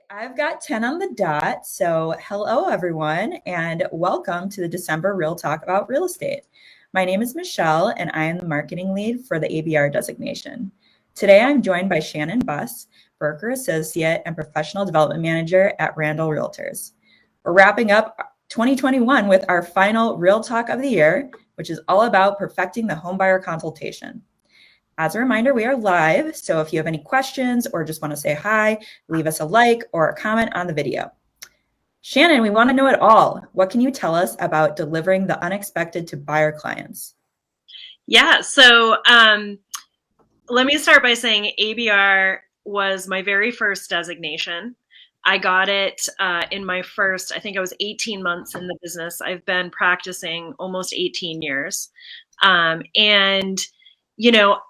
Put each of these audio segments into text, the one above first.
I've got 10 on the dot. So, hello, everyone, and welcome to the December Real Talk about real estate. My name is Michelle, and I am the marketing lead for the ABR designation. Today, I'm joined by Shannon Buss, broker associate and professional development manager at Randall REALTORs. We're wrapping up 2021 with our final Real Talk of the year, which is all about perfecting the homebuyer consultation. As a reminder, we are live, so if you have any questions or just want to say hi, leave us a like or a comment on the video. Shannon, we want to know it all. What can you tell us about delivering the unexpected to buyer clients? Yeah, so let me start by saying ABR was my very first designation. I got it in my first, I think I was 18 months in the business. I've been practicing almost 18 years. And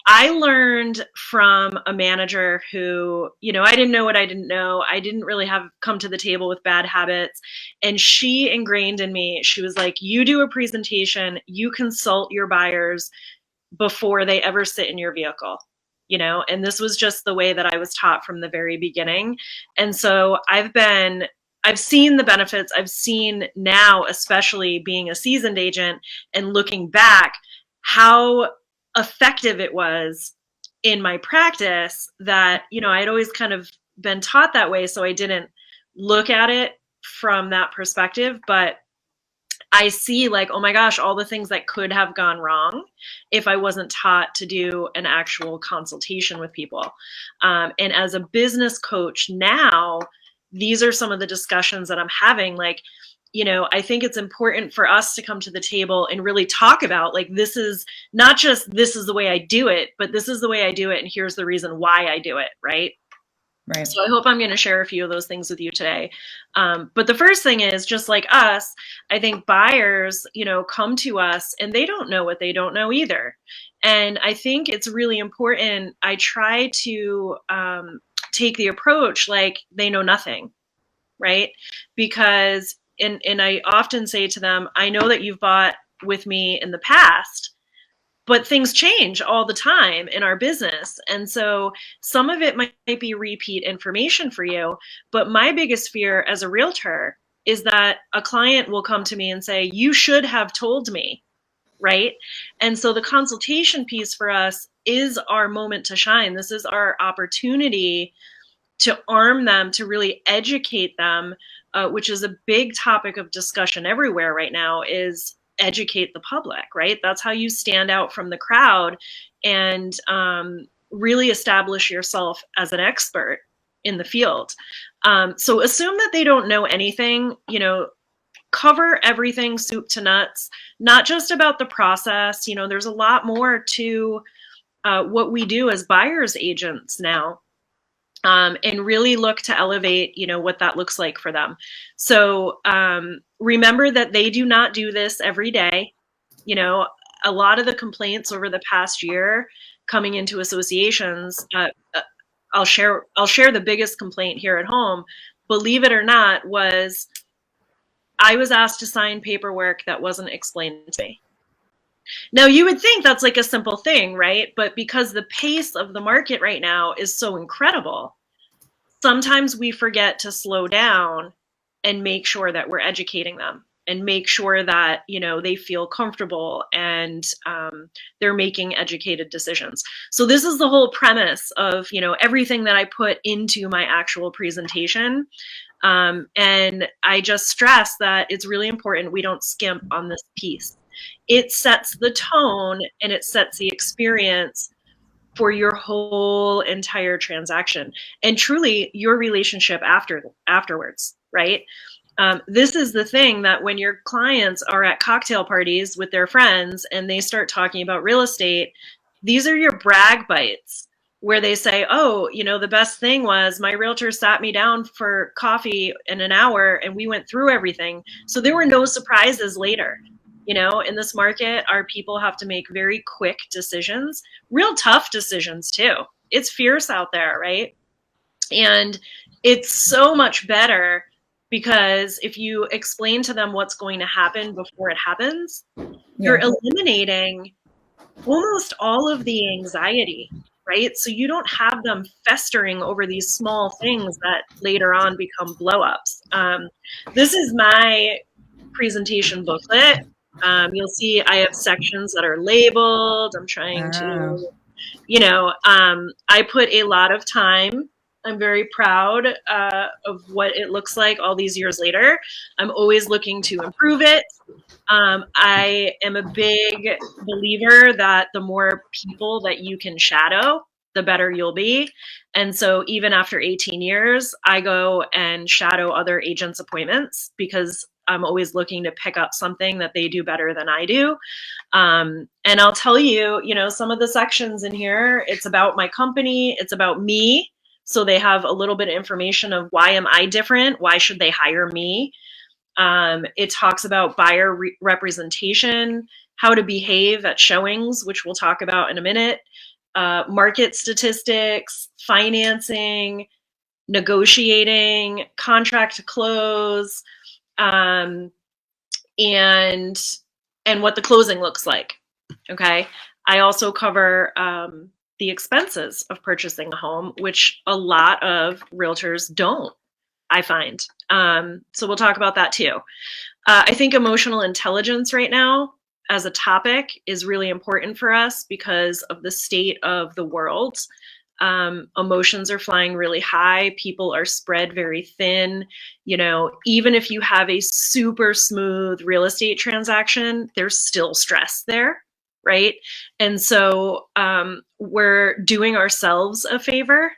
I learned from a manager who, I didn't know what I didn't know. I didn't really have come to the table with bad habits. And she ingrained in me, she was like, you do a presentation, you consult your buyers before they ever sit in your vehicle. And this was just the way that I was taught from the very beginning. And so I've seen the benefits. I've seen now, especially being a seasoned agent and looking back, how effective it was in my practice that, I'd always kind of been taught that way. So I didn't look at it from that perspective, but I see like, oh my gosh, all the things that could have gone wrong if I wasn't taught to do an actual consultation with people. And as a business coach now, these are some of the discussions that I'm having. Like, I think it's important for us to come to the table and really talk about like, this is not just this is the way I do it, but this is the way I do it. And here's the reason why I do it. Right. Right. So I hope I'm going to share a few of those things with you today. But the first thing is, just like us, I think buyers, come to us and they don't know what they don't know either. And I think it's really important. I try to take the approach like they know nothing, right? Because, and I often say to them, I know that you've bought with me in the past, but things change all the time in our business. And so some of it might be repeat information for you. But my biggest fear as a realtor is that a client will come to me and say, you should have told me, right? And so the consultation piece for us is our moment to shine. This is our opportunity to arm them, to really educate them, which is a big topic of discussion everywhere right now, is educate the public, right? That's how you stand out from the crowd and really establish yourself as an expert in the field. So assume that they don't know anything, cover everything soup to nuts, not just about the process. There's a lot more to what we do as buyer's agents now. And really look to elevate, what that looks like for them. So remember that they do not do this every day. A lot of the complaints over the past year coming into associations, I'll share the biggest complaint here at home, believe it or not, was I was asked to sign paperwork that wasn't explained to me. Now, you would think that's like a simple thing, right? But because the pace of the market right now is so incredible, sometimes we forget to slow down and make sure that we're educating them and make sure that, they feel comfortable and they're making educated decisions. So this is the whole premise of, everything that I put into my actual presentation. And I just stress that it's really important we don't skimp on this piece. It sets the tone and it sets the experience for your whole entire transaction and truly your relationship afterwards, right? This is the thing that when your clients are at cocktail parties with their friends and they start talking about real estate, these are your brag bites where they say, oh, the best thing was my realtor sat me down for coffee in an hour and we went through everything. So there were no surprises later. In this market, our people have to make very quick decisions, real tough decisions too. It's fierce out there, right? And it's so much better because if you explain to them what's going to happen before it happens, you're eliminating almost all of the anxiety, right? So you don't have them festering over these small things that later on become blowups. This is my presentation booklet. You'll see I have sections that are labeled. I'm trying Oh, to, I put a lot of time. I'm very proud of what it looks like all these years later. I'm always looking to improve it. I am a big believer that the more people that you can shadow, the better you'll be. And so even after 18 years, I go and shadow other agents' appointments because I'm always looking to pick up something that they do better than I do. And I'll tell you, some of the sections in here, it's about my company, it's about me. So they have a little bit of information of why am I different? Why should they hire me? It talks about buyer representation, how to behave at showings, which we'll talk about in a minute, market statistics, financing, negotiating, contract to close, and what the closing looks like. Okay. I also cover the expenses of purchasing a home, which a lot of realtors don't, I find. So we'll talk about that too. I think emotional intelligence right now as a topic is really important for us because of the state of the world. Emotions are flying really high. People are spread very thin. Even if you have a super smooth real estate transaction, there's still stress there, right? And so we're doing ourselves a favor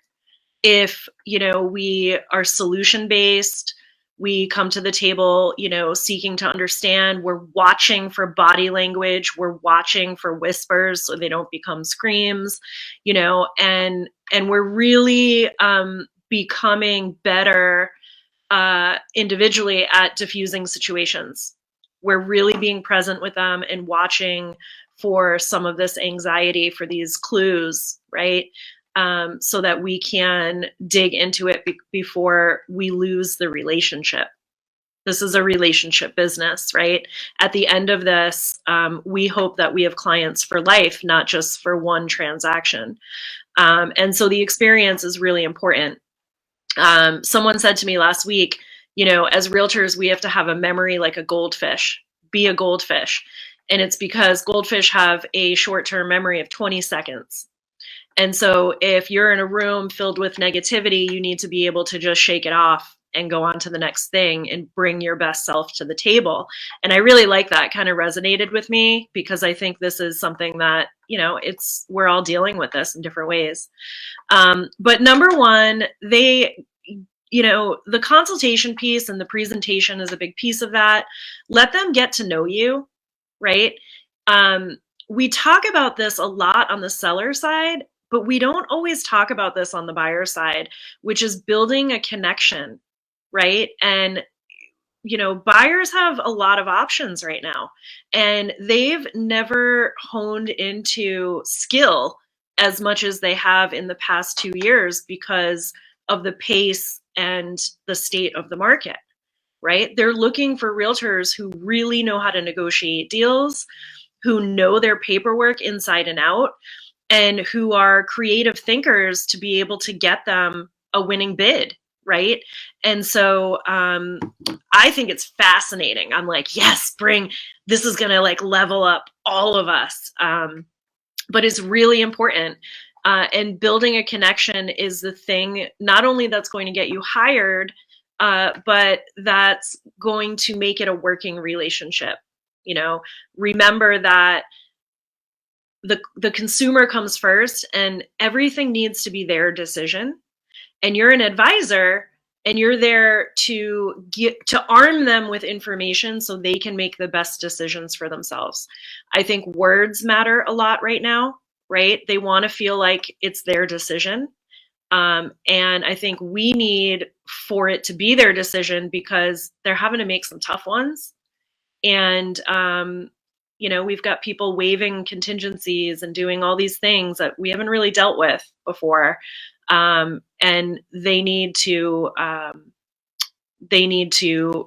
if we are solution based, we come to the table seeking to understand, we're watching for body language, we're watching for whispers so they don't become screams, and we're really becoming better individually at diffusing situations. We're really being present with them and watching for some of this anxiety, for these clues, right? So that we can dig into it before we lose the relationship. This is a relationship business, right? At the end of this, we hope that we have clients for life, not just for one transaction. And so the experience is really important. Someone said to me last week, as realtors, we have to have a memory like a goldfish, be a goldfish. And it's because goldfish have a short-term memory of 20 seconds. And so if you're in a room filled with negativity, you need to be able to just shake it off and go on to the next thing and bring your best self to the table. And I really like that. Kind of resonated with me because I think this is something that, we're all dealing with this in different ways. But number one, the consultation piece and the presentation is a big piece of that. Let them get to know you, right? We talk about this a lot on the seller side, but we don't always talk about this on the buyer side, which is building a connection, right? And, buyers have a lot of options right now, and they've never honed into skill as much as they have in the past 2 years because of the pace and the state of the market, right? They're looking for realtors who really know how to negotiate deals, who know their paperwork inside and out, and who are creative thinkers to be able to get them a winning bid, right? And so I think it's fascinating. I'm like, yes, this is going to level up all of us. But it's really important. And building a connection is the thing, not only that's going to get you hired, but that's going to make it a working relationship. Remember that the consumer comes first and everything needs to be their decision. And you're an advisor and you're there to arm them with information so they can make the best decisions for themselves. I think words matter a lot right now, right? They want to feel like it's their decision. And I think we need for it to be their decision because they're having to make some tough ones. And, we've got people waiving contingencies and doing all these things that we haven't really dealt with before. And they need to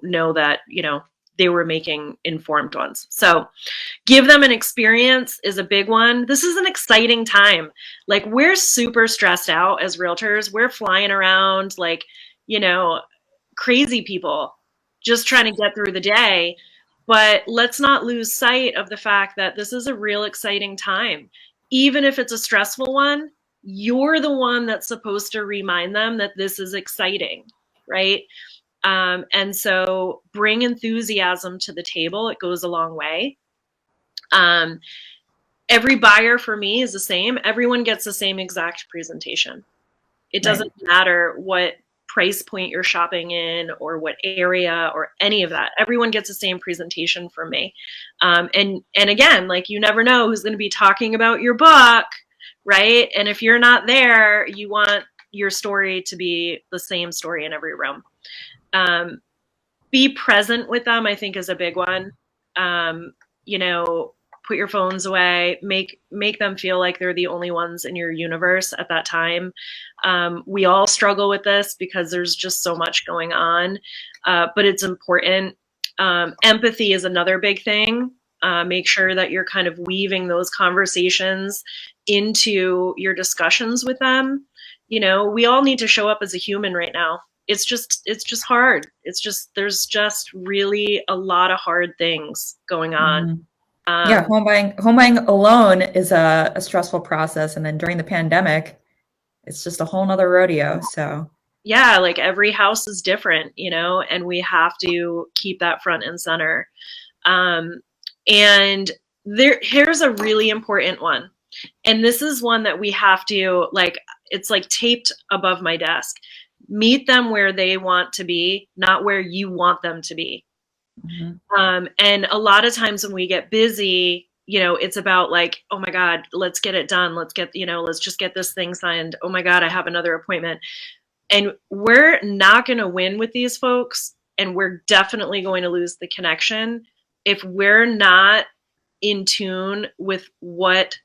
know that, they were making informed ones. So give them an experience is a big one. This is an exciting time. Like, we're super stressed out as realtors. We're flying around like, you know, crazy people just trying to get through the day. But let's not lose sight of the fact that this is a real exciting time. Even if it's a stressful one, you're the one that's supposed to remind them that this is exciting, right? And so bring enthusiasm to the table. It goes a long way. Every buyer for me is the same. Everyone gets the same exact presentation. It doesn't matter what price point you're shopping in or what area or any of that. Everyone gets the same presentation from me. And again, like, you never know who's going to be talking about your book, right? And if you're not there, you want your story to be the same story in every room. Be present with them, I think, is a big one. You know, put your phones away, make them feel like they're the only ones in your universe at that time. We all struggle with this because there's just so much going on, but it's important. Empathy is another big thing. Make sure that you're kind of weaving those conversations into your discussions with them. You know, we all need to show up as a human right now. It's just hard. There's just really a lot of hard things going on. Yeah, home buying alone is a stressful process, and then during the pandemic, it's just a whole nother rodeo. So yeah, like, every house is different, you know, and we have to keep that front and center. And here's a really important one, and this is one that we have to, like, it's like taped above my desk. Meet them where they want to be, not where you want them to be. And a lot of times when we get busy, you know, it's about like, oh my God, let's get it done. Let's just get this thing signed. Oh my God, I have another appointment. And we're not going to win with these folks. And we're definitely going to lose the connection if we're not in tune with what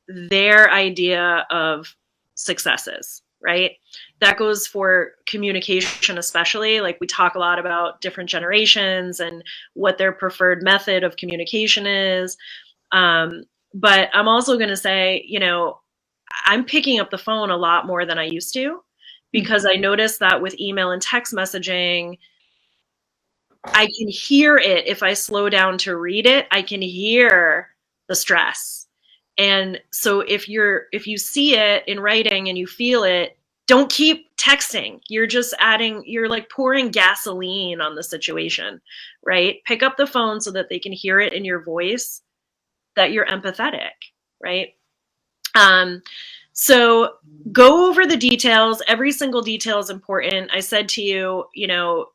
their idea of success is, right? That goes for communication, especially. Like, we talk a lot about different generations and what their preferred method of communication is. But I'm also going to say, you know, I'm picking up the phone a lot more than I used to, because I noticed that with email and text messaging, I can hear it. If I slow down to read it, I can hear the stress. And so if you see it in writing and you feel it, don't keep texting. You're like pouring gasoline on the situation, right? Pick up the phone so that they can hear it in your voice, that you're empathetic, right? So go over the details. Every single detail is important. I said to you, you know,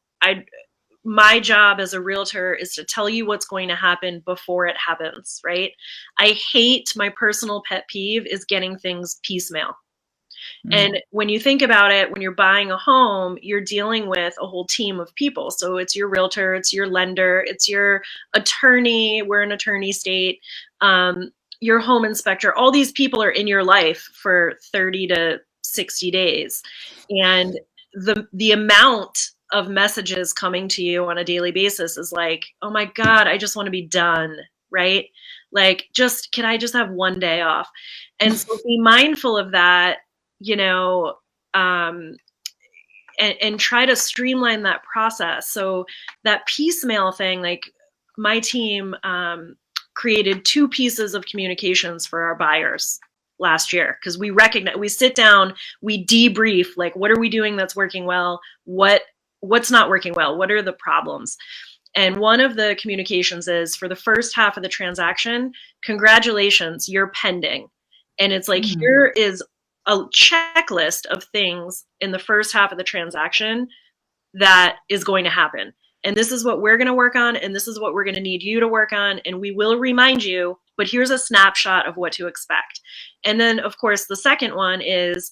my job as a realtor is to tell you what's going to happen before it happens, right? I hate, my personal pet peeve is getting things piecemeal. And when you think about it, when you're buying a home, you're dealing with a whole team of people. So it's your realtor, it's your lender, it's your attorney. We're an attorney state. Your home inspector. All these people are in your life for 30 to 60 days. And the amount of messages coming to you on a daily basis is like, oh my God, I just want to be done, right? Like, can I just have one day off? And so be mindful of that, you know, and try to streamline that process. So that piecemeal thing, like, my team created 2 pieces of communications for our buyers last year, because we sit down, we debrief, like, what are we doing that's working well? What's not working well? What are the problems? And one of the communications is, for the first half of the transaction, congratulations, you're pending. And it's like, here is a checklist of things in the first half of the transaction that is going to happen. And this is what we're going to work on. And this is what we're going to need you to work on. And we will remind you, but here's a snapshot of what to expect. And then, of course, the second one is,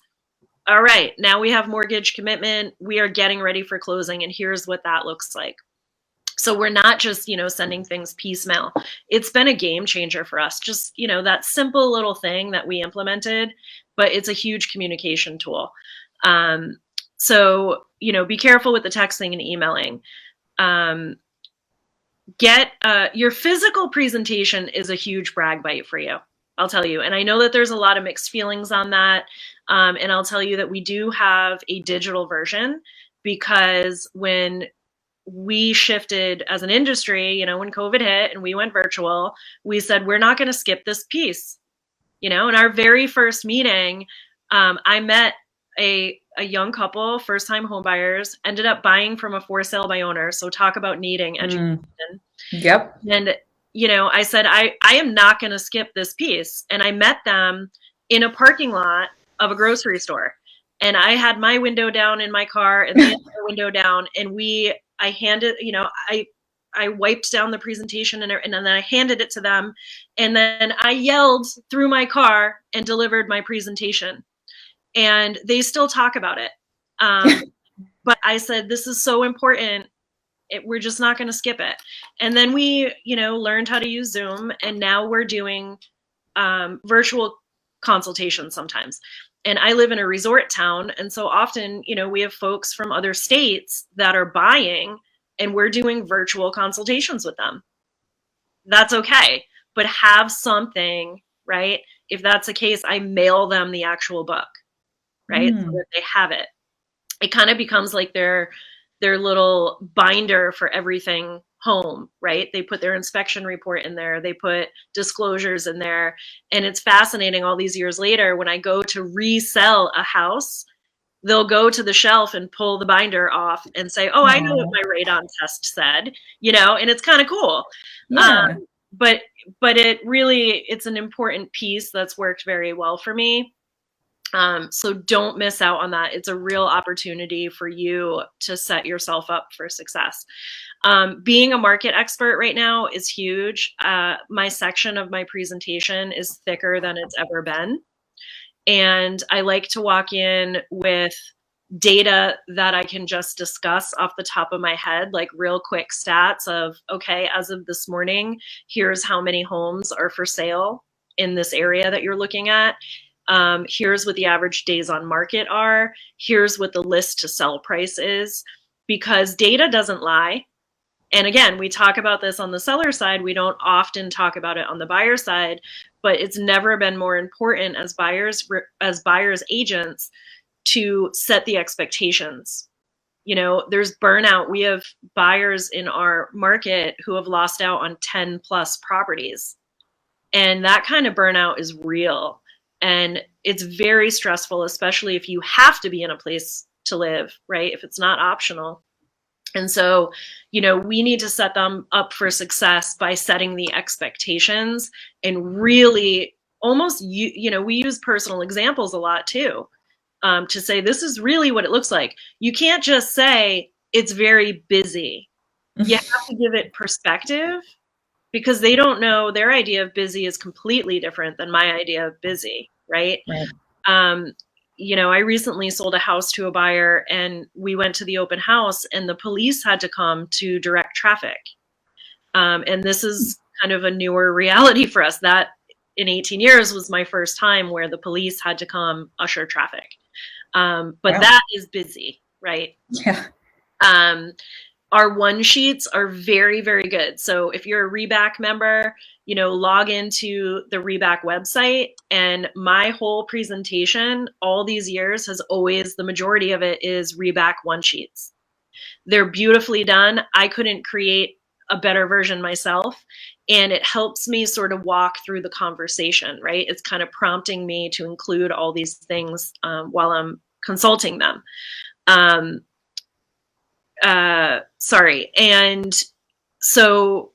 all right, now we have mortgage commitment. We are getting ready for closing. And here's what that looks like. So we're not just, you know, sending things piecemeal. It's been a game changer for us. Just, you know, that simple little thing that we implemented, but it's a huge communication tool. So, you know, be careful with the texting and emailing. get your physical presentation is a huge brag bite for you. I'll tell you. And I know that there's a lot of mixed feelings on that. And I'll tell you that we do have a digital version because when we shifted as an industry, you know, when COVID hit and we went virtual, we said, we're not going to skip this piece. You know, in our very first meeting, I met a young couple, first time home buyers, ended up buying from a for sale by owner. So talk about needing education. Yep. And, you know, I said, I am not going to skip this piece. And I met them in a parking lot of a grocery store. And I had my window down in my car and they had their window down. And I handed, you know, I wiped down the presentation and then I handed it to them. And then I yelled through my car and delivered my presentation. And they still talk about it. But I said, this is so important. We're just not going to skip it. And then we, you know, learned how to use Zoom, and now we're doing virtual consultations sometimes. And I live in a resort town, and so often, you know, we have folks from other states that are buying, and we're doing virtual consultations with them. That's okay, but have something, right? If that's the case, I mail them the actual book, right? So that they have it. It kind of becomes like their little binder for everything home, right? They put their inspection report in there, they put disclosures in there. And it's fascinating all these years later, when I go to resell a house, they'll go to the shelf and pull the binder off and say, oh, I know what my radon test said, you know, and it's kind of cool. Yeah. But it's an important piece that's worked very well for me. So don't miss out on that. It's a real opportunity for you to set yourself up for success. Being a market expert right now is huge. My section of my presentation is thicker than it's ever been. And I like to walk in with data that I can just discuss off the top of my head, like real quick stats of, okay, as of this morning, here's how many homes are for sale in this area that you're looking at. Here's what the average days on market are. Here's what the list to sell price is, because data doesn't lie. And again, we talk about this on the seller side. We don't often talk about it on the buyer side, but it's never been more important as buyers agents to set the expectations. You know, there's burnout. We have buyers in our market who have lost out on 10 plus properties. And that kind of burnout is real. And it's very stressful, especially if you have to be in a place to live, right? If it's not optional. And so, you know, we need to set them up for success by setting the expectations and really almost, you know, we use personal examples a lot too, to say, this is really what it looks like. You can't just say it's very busy. You have to give it perspective, because they don't know, their idea of busy is completely different than my idea of busy, right? You know, I recently sold a house to a buyer, and we went to the open house and the police had to come to direct traffic. And this is kind of a newer reality for us. That in 18 years was my first time where the police had to come usher traffic. But that is busy, right? Yeah. Our one sheets are very, very good. So if you're a Reback member, you know, log into the Reback website, and my whole presentation all these years has always, the majority of it is Reback one sheets. They're beautifully done. I couldn't create a better version myself. And it helps me sort of walk through the conversation, right? It's kind of prompting me to include all these things while I'm consulting them. And so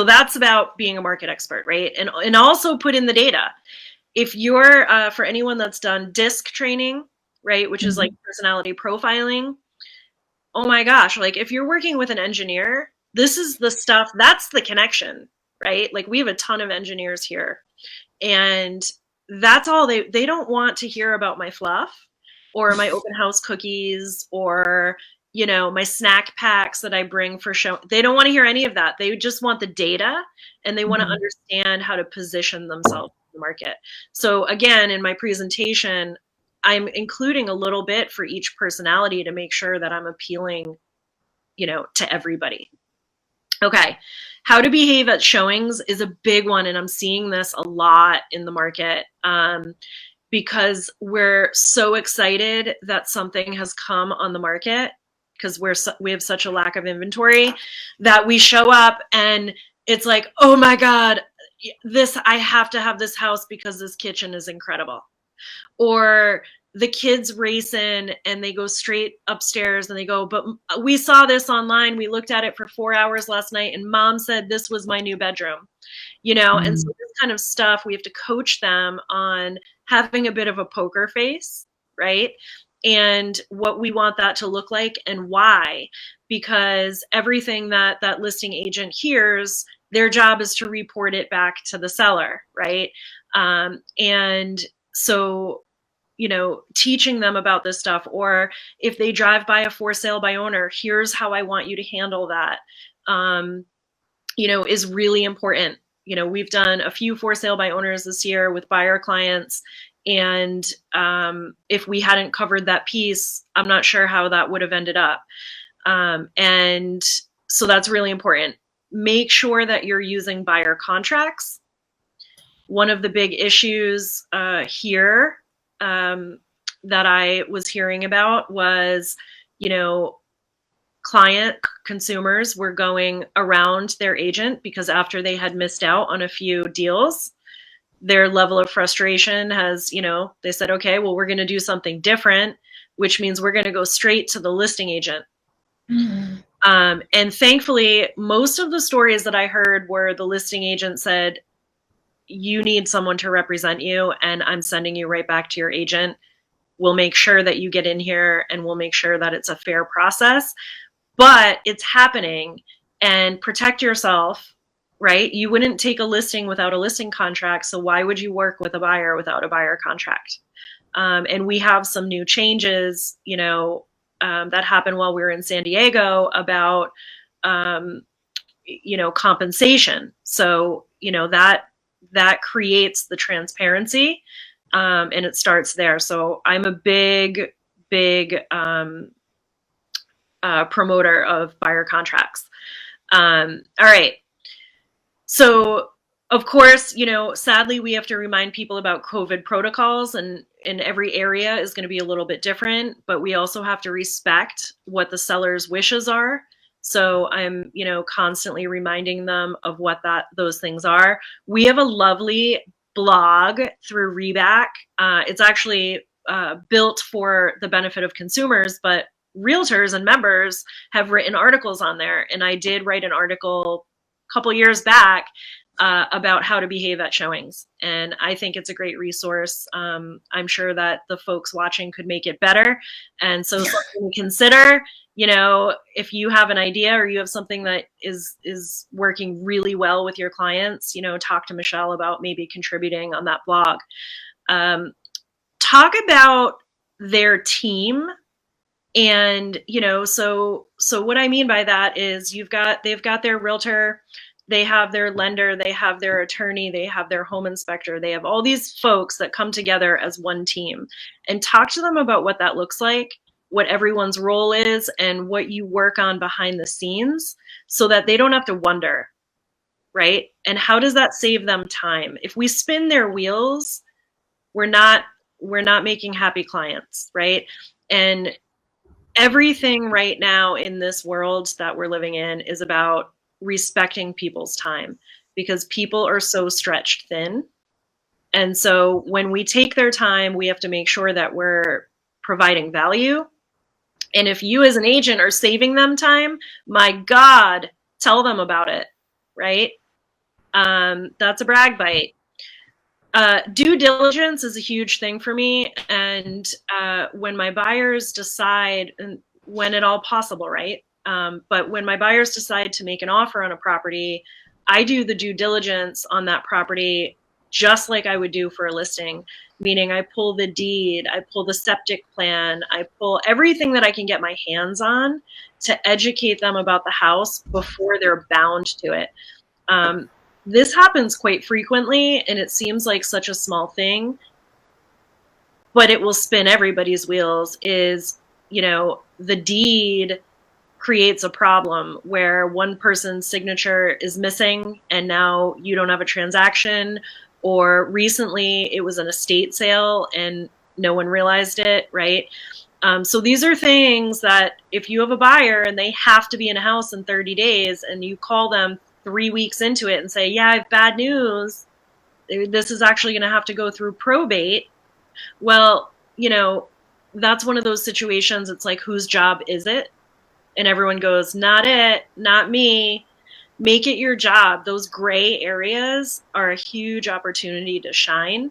that's about being a market expert, right? And also put in the data. If you're, for anyone that's done DISC training, right, which is like personality profiling, oh my gosh, like if you're working with an engineer, this is the stuff, that's the connection, right? Like we have a ton of engineers here, and that's all they don't want to hear about my fluff or my open house cookies or, you know, my snack packs that I bring for show. They don't want to hear any of that. They just want the data, and they want to understand how to position themselves in the market. So again, in my presentation, I'm including a little bit for each personality to make sure that I'm appealing, you know, to everybody. Okay. How to behave at showings is a big one. And I'm seeing this a lot in the market because we're so excited that something has come on the market because we have such a lack of inventory that we show up and it's like, oh my God, I have to have this house because this kitchen is incredible. Or the kids race in and they go straight upstairs and they go, but we saw this online. We looked at it for 4 hours last night and mom said this was my new bedroom, and so this kind of stuff, we have to coach them on having a bit of a poker face, right? And what we want that to look like and why, because everything that that listing agent hears, their job is to report it back to the seller, right? And so teaching them about this stuff, or if they drive by a for sale by owner, here's how I want you to handle that, is really important. We've done a few for sale by owners this year with buyer clients. And if we hadn't covered that piece, I'm not sure how that would have ended up. And so that's really important. Make sure that you're using buyer contracts. One of the big issues here that I was hearing about was, client consumers were going around their agent because after they had missed out on a few deals, their level of frustration has, they said, okay, well, we're going to do something different, which means we're going to go straight to the listing agent. Mm-hmm. And thankfully, most of the stories that I heard were the listing agent said, you need someone to represent you, and I'm sending you right back to your agent. We'll make sure that you get in here and we'll make sure that it's a fair process. But it's happening, and protect yourself, right? You wouldn't take a listing without a listing contract. So why would you work with a buyer without a buyer contract? And we have some new changes, that happened while we were in San Diego about, compensation. So, that creates the transparency, and it starts there. So I'm a big promoter of buyer contracts. All right. So of course, sadly, we have to remind people about COVID protocols, and in every area is going to be a little bit different, but we also have to respect what the seller's wishes are. So I'm, constantly reminding them of what those things are. We have a lovely blog through Reback. It's actually built for the benefit of consumers, but realtors and members have written articles on there. And I did write an article a couple years back about how to behave at showings. And I think it's a great resource. I'm sure that the folks watching could make it better. And so something to consider, if you have an idea or you have something that is working really well with your clients, talk to Michelle about maybe contributing on that blog. Talk about their team. And, so what I mean by that is they've got their realtor, they have their lender, they have their attorney, they have their home inspector, they have all these folks that come together as one team, and talk to them about what that looks like, what everyone's role is, and what you work on behind the scenes so that they don't have to wonder, right? And how does that save them time? If we spin their wheels, we're not making happy clients, right? And everything right now in this world that we're living in is about respecting people's time, because people are so stretched thin. And so when we take their time, we have to make sure that we're providing value. And if you as an agent are saving them time, my God, tell them about it, right? That's a brag bite. Due diligence is a huge thing for me. And when my buyers decide, and when at all possible, right? But when my buyers decide to make an offer on a property, I do the due diligence on that property just like I would do for a listing, meaning I pull the deed, I pull the septic plan, I pull everything that I can get my hands on to educate them about the house before they're bound to it. This happens quite frequently, and it seems like such a small thing, but it will spin everybody's wheels. Is, the deed creates a problem where one person's signature is missing and now you don't have a transaction, or recently it was an estate sale and no one realized it, right? So these are things that if you have a buyer and they have to be in a house in 30 days and you call them 3 weeks into it and say, yeah, I have bad news, this is actually going to have to go through probate. Well, you know, that's one of those situations. It's like, whose job is it? And everyone goes, not it, not me. Make it your job. Those gray areas are a huge opportunity to shine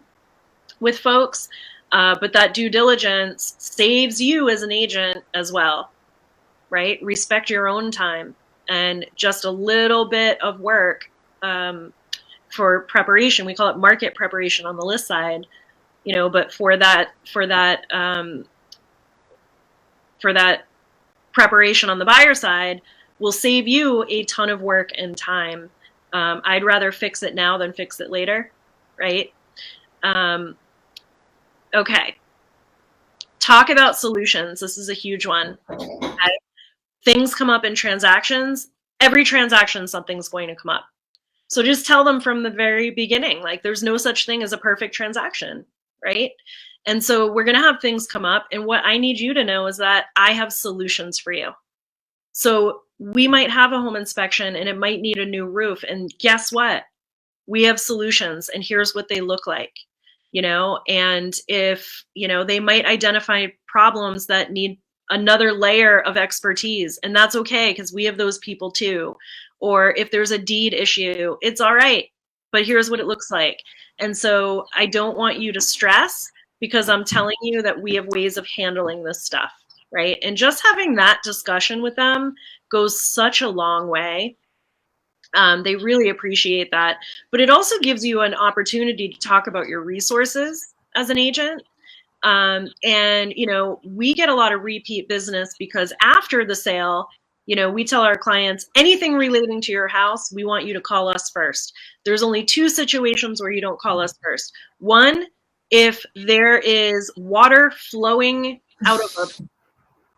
with folks. But that due diligence saves you as an agent as well, right? Respect your own time, and just a little bit of work for preparation. We call it market preparation on the list side, you know, but for that preparation on the buyer side will save you a ton of work and time. I'd rather fix it now than fix it later, right? Okay. Talk about solutions. This is a huge one. Okay. Things come up in transactions. Every transaction, something's going to come up. So just tell them from the very beginning, like, there's no such thing as a perfect transaction, right? And so we're going to have things come up. And what I need you to know is that I have solutions for you. So we might have a home inspection and it might need a new roof. And guess what? We have solutions, and here's what they look like. You know, and if, you know, they might identify problems that need another layer of expertise, and that's okay, because we have those people too. Or if there's a deed issue, it's all right, but here's what it looks like. And so I don't want you to stress, because I'm telling you that we have ways of handling this stuff, right? And just having that discussion with them goes such a long way. They really appreciate that. But it also gives you an opportunity to talk about your resources as an agent. And, you know, we get a lot of repeat business because after the sale, you know, we tell our clients, anything relating to your house, we want you to call us first. There's only 2 situations where you don't call us first. One, if there is water flowing out of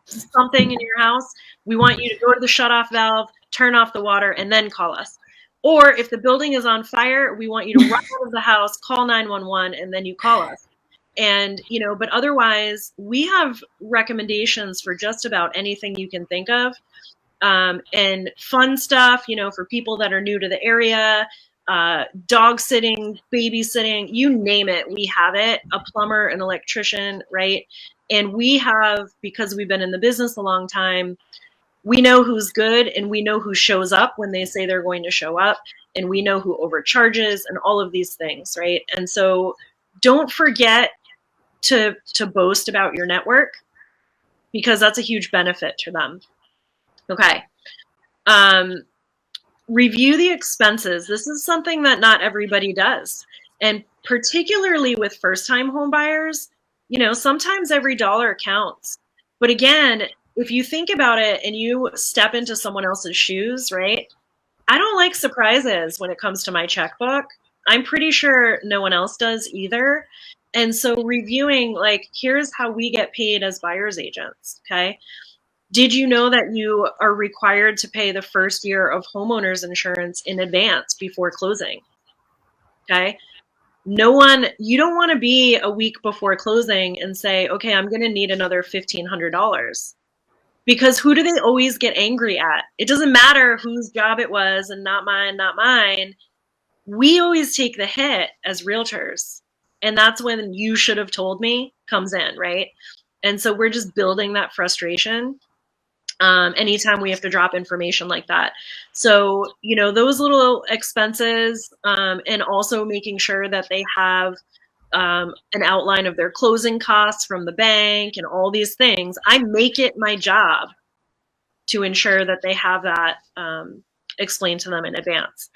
something in your house, we want you to go to the shutoff valve, turn off the water, and then call us. Or if the building is on fire, we want you to run out of the house, call 911, and then you call us. And, you know, but otherwise, we have recommendations for just about anything you can think of. And fun stuff, you know, for people that are new to the area, dog sitting, babysitting, you name it, we have it. A plumber, an electrician, right? And we have, because we've been in the business a long time, we know who's good, and we know who shows up when they say they're going to show up, and we know who overcharges, and all of these things, right? And so don't forget to boast about your network, because that's a huge benefit to them. Okay. Review the expenses. This is something that not everybody does. And particularly with first-time home buyers, you know, sometimes every dollar counts. But again, if you think about it and you step into someone else's shoes, right? I don't like surprises when it comes to my checkbook. I'm pretty sure no one else does either. And so reviewing, like, here's how we get paid as buyer's agents, okay? Did you know that you are required to pay the first year of homeowners insurance in advance before closing? Okay. You don't want to be a week before closing and say, okay, I'm going to need another $1,500. Because who do they always get angry at? It doesn't matter whose job it was, and not mine, not mine. We always take the hit as realtors. And that's when you should have told me comes in, right? And so we're just building that frustration anytime we have to drop information like that. So, you know, those little expenses, and also making sure that they have an outline of their closing costs from the bank and all these things. I make it my job to ensure that they have that explained to them in advance.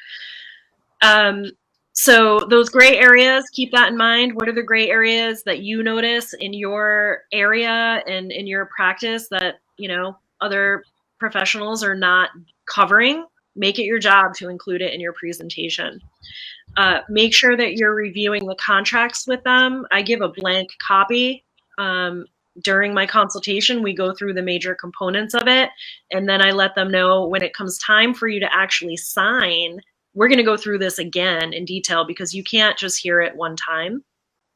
So those gray areas, keep that in mind. What are the gray areas that you notice in your area and in your practice that, you know, other professionals are not covering? Make it your job to include it in your presentation. Make sure that you're reviewing the contracts with them. I give a blank copy during my consultation, we go through the major components of it. And then I let them know when it comes time for you to actually sign, we're going to go through this again in detail because you can't just hear it one time.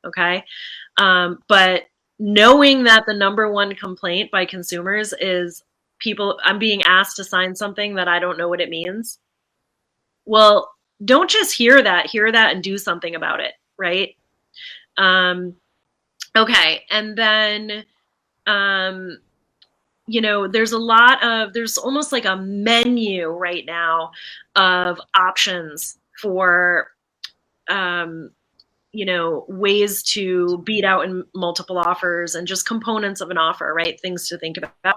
Okay. But knowing that the number one complaint by consumers is I'm being asked to sign something that I don't know what it means. Well, don't just hear that and do something about it. Right. Okay. And then, there's almost like a menu right now of options for, ways to beat out in multiple offers and just components of an offer, right? Things to think about.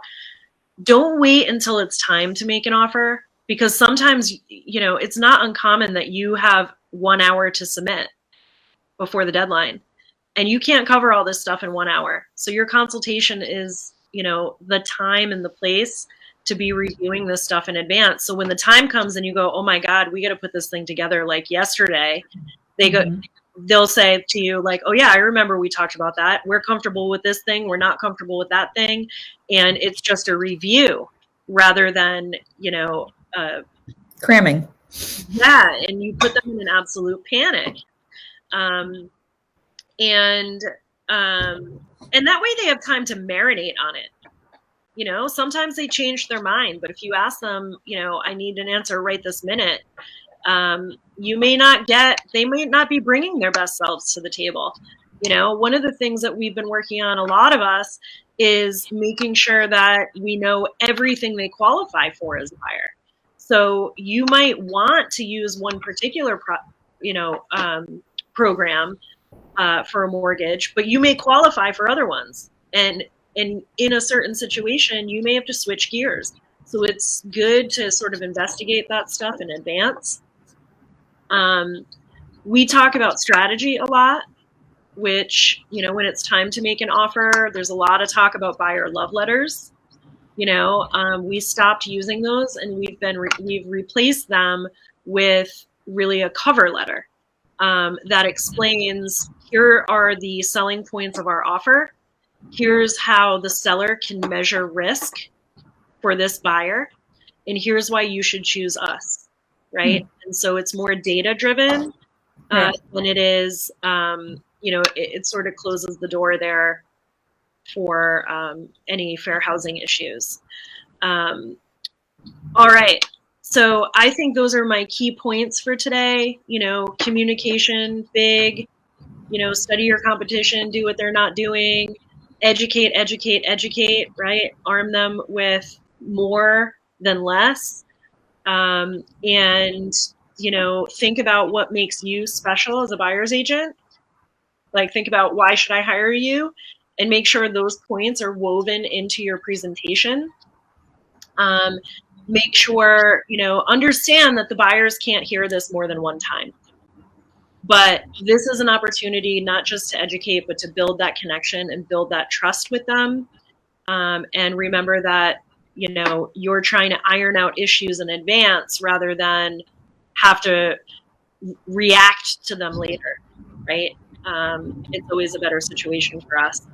Don't wait until it's time to make an offer, because sometimes, it's not uncommon that you have 1 hour to submit before the deadline, and you can't cover all this stuff in 1 hour. So your consultation is, the time and the place to be reviewing this stuff in advance. So when the time comes and you go, oh my God, we got to put this thing together like yesterday, they'll say to you like, oh yeah, I remember we talked about that. We're comfortable with this thing. We're not comfortable with that thing. And it's just a review rather than, cramming. Yeah. And you put them in an absolute panic. And that way they have time to marinate on it. Sometimes they change their mind, but if you ask them, I need an answer right this minute, they may not be bringing their best selves to the table. One of the things that we've been working on, a lot of us, is making sure that we know everything they qualify for as a buyer. So you might want to use one particular program for a mortgage, but you may qualify for other ones. And in a certain situation, you may have to switch gears. So it's good to sort of investigate that stuff in advance. We talk about strategy a lot, which, when it's time to make an offer, there's a lot of talk about buyer love letters. We stopped using those, and we've replaced them with really a cover letter that explains, here are the selling points of our offer. Here's how the seller can measure risk for this buyer, and here's why you should choose us, right? And so it's more data driven than it is, it sort of closes the door there for any fair housing issues. All right. So I think those are my key points for today. Communication, big, study your competition, do what they're not doing, educate, right? Arm them with more than less. And, think about what makes you special as a buyer's agent. Like, think about, why should I hire you? And make sure those points are woven into your presentation. Make sure, understand that the buyers can't hear this more than one time. But this is an opportunity not just to educate, but to build that connection and build that trust with them. And remember that, you're trying to iron out issues in advance rather than have to react to them later, right? It's always a better situation for us.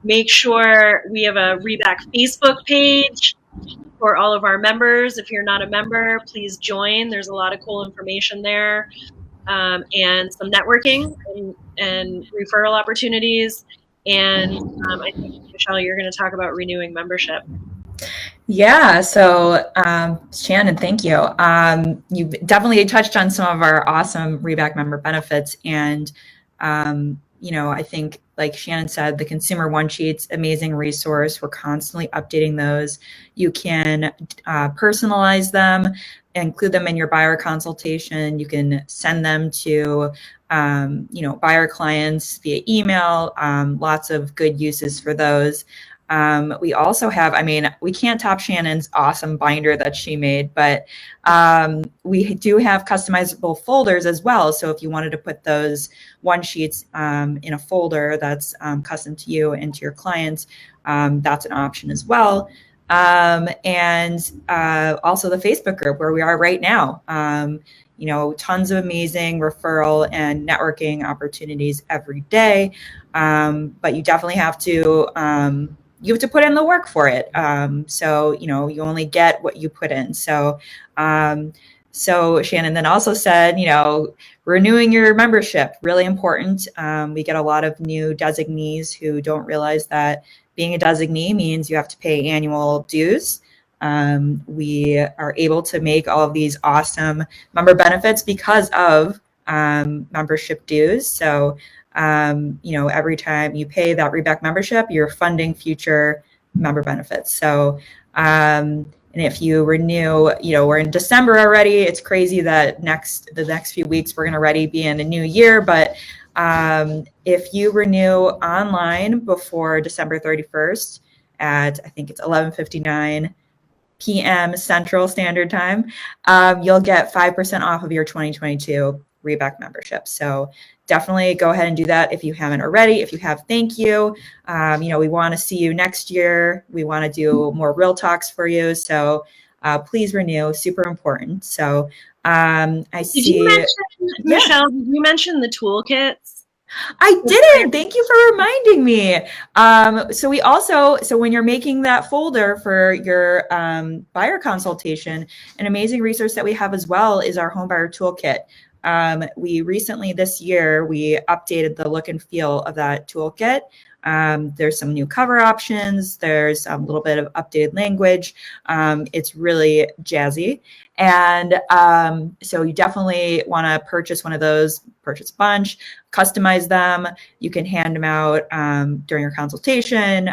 Make sure we have a Reback Facebook page for all of our members. If you're not a member, please join. There's a lot of cool information there, and some networking and referral opportunities. And I think, Michelle, you're going to talk about renewing membership. Yeah. So, Shannon, thank you. You definitely touched on some of our awesome Reback member benefits. And, I think, like Shannon said, the Consumer One Sheet's amazing resource. We're constantly updating those. You can personalize them, include them in your buyer consultation. You can send them to, buyer clients via email. Lots of good uses for those. We also have, we can't top Shannon's awesome binder that she made, but we do have customizable folders as well. So if you wanted to put those one sheets in a folder that's custom to you and to your clients, that's an option as well. And also the Facebook group where we are right now. tons of amazing referral and networking opportunities every day. But you definitely have to, put in the work for it. So, you only get what you put in. So, Shannon then also said, renewing your membership, really important. We get a lot of new designees who don't realize that being a designee means you have to pay annual dues. We are able to make all of these awesome member benefits because of membership dues. So, every time you pay that Reback membership, you're funding future member benefits. So, and if you renew, we're in December already. It's crazy that the next few weeks we're going to already be in a new year. But if you renew online before December 31st at, I think it's 11:59 p.m. Central Standard Time, you'll get 5% off of your 2022 Reback membership. So definitely go ahead and do that if you haven't already. If you have, thank you. We want to see you next year. We want to do more Real Talks for you. So please renew, super important. So Did you mention, Michelle, did you mention the toolkits? I didn't. Thank you for reminding me. So when you're making that folder for your buyer consultation, an amazing resource that we have as well is our Homebuyer Toolkit. We recently this year, we updated the look and feel of that toolkit. There's some new cover options. There's a little bit of updated language. It's really jazzy. And so you definitely want to purchase one of those, purchase a bunch, customize them. You can hand them out during your consultation.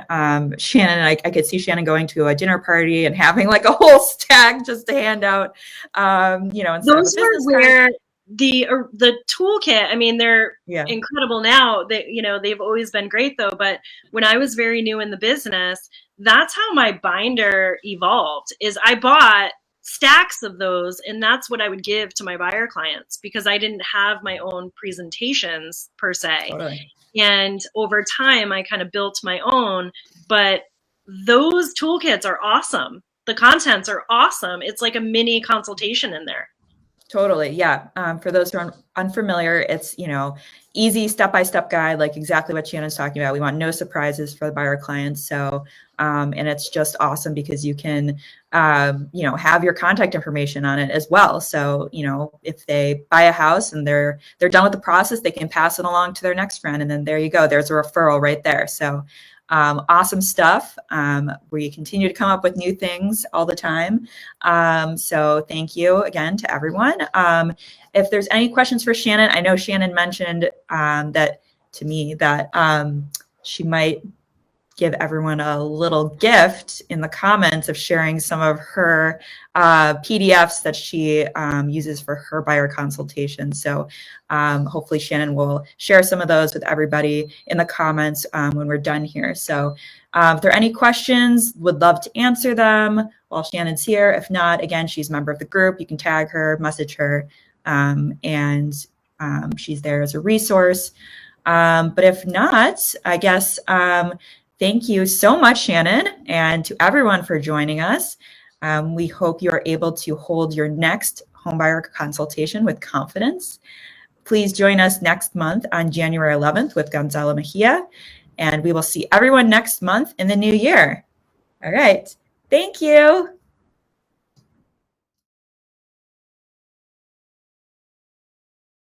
Shannon, I could see Shannon going to a dinner party and having like a whole stack just to hand out, instead those of a business were where card. The toolkit, I mean, they're incredible now. They've always been great though. But when I was very new in the business, that's how my binder evolved. Is I bought stacks of those, and that's what I would give to my buyer clients because I didn't have my own presentations per se. Totally. And over time, I kind of built my own. But those toolkits are awesome. The contents are awesome. It's like a mini consultation in there. Totally. Yeah. For those who are unfamiliar, it's, easy step-by-step guide, like exactly what Shannon's talking about. We want no surprises for the buyer clients. So, and it's just awesome because you can, have your contact information on it as well. So, if they buy a house and they're done with the process, they can pass it along to their next friend. And then there you go. There's a referral right there. So, awesome stuff. We continue to come up with new things all the time. So thank you again to everyone. If there's any questions for Shannon, I know Shannon mentioned that to me that she might give everyone a little gift in the comments of sharing some of her PDFs that she uses for her buyer consultation. So hopefully Shannon will share some of those with everybody in the comments when we're done here. So if there are any questions, would love to answer them while Shannon's here. If not, again, she's a member of the group. You can tag her, message her, and she's there as a resource. But if not, I guess, thank you so much, Shannon, and to everyone for joining us. We hope you are able to hold your next homebuyer consultation with confidence. Please join us next month on January 11th with Gonzalo Mejia, and we will see everyone next month in the new year. All right. Thank you.